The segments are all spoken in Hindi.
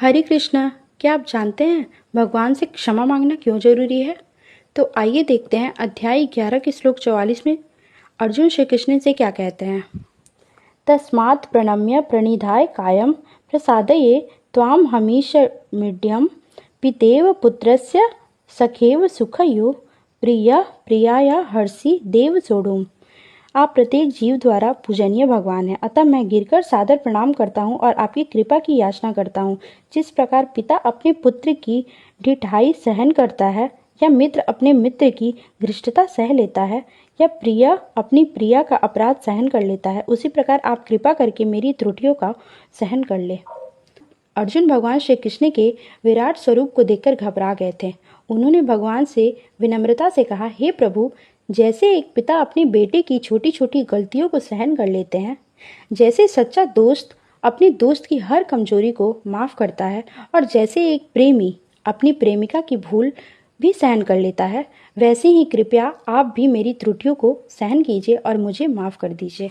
हरे कृष्णा। क्या आप जानते हैं भगवान से क्षमा मांगना क्यों जरूरी है? तो आइए देखते हैं अध्याय 11 के श्लोक 44 में अर्जुन श्री कृष्ण से क्या कहते हैं। तस्मात् प्रणम्य प्रणिधाय कायं प्रसादये त्वां हमीशमीड्यं पितेव पुत्रस्य सखेव सुखयो प्रिय प्रियाया हर्षि देव सोढुम। आप प्रत्येक जीव द्वारा पूजनीय भगवान हैं, अतः मैं गिरकर सादर प्रणाम करता हूँ और आपकी कृपा की याचना करता हूँ। जिस प्रकार पिता अपने पुत्र की ढिठाई सहन करता है या मित्र अपने मित्र की घृष्टता सह लेता है या प्रिय अपनी प्रिया का अपराध सहन कर लेता है, उसी प्रकार आप कृपा करके मेरी त्रुटियों का सहन कर ले। अर्जुन भगवान श्री कृष्ण के विराट स्वरूप को देखकर घबरा गए थे। उन्होंने भगवान से विनम्रता से कहा, हे प्रभु, जैसे एक पिता अपने बेटे की छोटी छोटी गलतियों को सहन कर लेते हैं, जैसे सच्चा दोस्त अपने दोस्त की हर कमजोरी को माफ करता है और जैसे एक प्रेमी अपनी प्रेमिका की भूल भी सहन कर लेता है, वैसे ही कृपया आप भी मेरी त्रुटियों को सहन कीजिए और मुझे माफ कर दीजिए।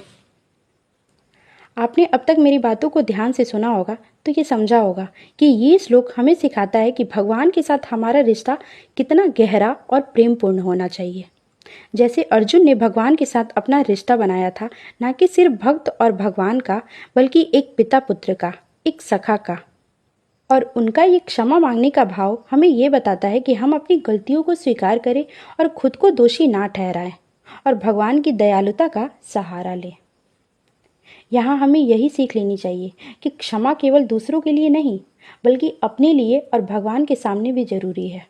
आपने अब तक मेरी बातों को ध्यान से सुना होगा तो ये समझा होगा कि ये श्लोक हमें सिखाता है कि भगवान के साथ हमारा रिश्ता कितना गहरा और प्रेमपूर्ण होना चाहिए। जैसे अर्जुन ने भगवान के साथ अपना रिश्ता बनाया था, न कि सिर्फ भक्त और भगवान का, बल्कि एक पिता पुत्र का, एक सखा का। और उनका ये क्षमा मांगने का भाव हमें ये बताता है कि हम अपनी गलतियों को स्वीकार करें और खुद को दोषी ना ठहराएं और भगवान की दयालुता का सहारा लें। यहाँ हमें यही सीख लेनी चाहिए कि क्षमा केवल दूसरों के लिए नहीं, बल्कि अपने लिए और भगवान के सामने भी जरूरी है।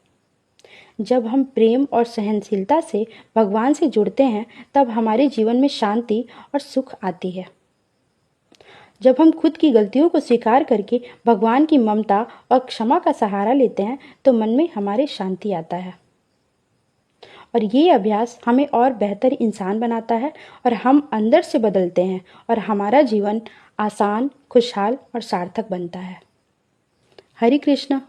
जब हम प्रेम और सहनशीलता से भगवान से जुड़ते हैं, तब हमारे जीवन में शांति और सुख आती है। जब हम खुद की गलतियों को स्वीकार करके भगवान की ममता और क्षमा का सहारा लेते हैं, तो मन में हमारे शांति आता है और ये अभ्यास हमें और बेहतर इंसान बनाता है और हम अंदर से बदलते हैं और हमारा जीवन आसान, खुशहाल और सार्थक बनता है। हरे कृष्णा।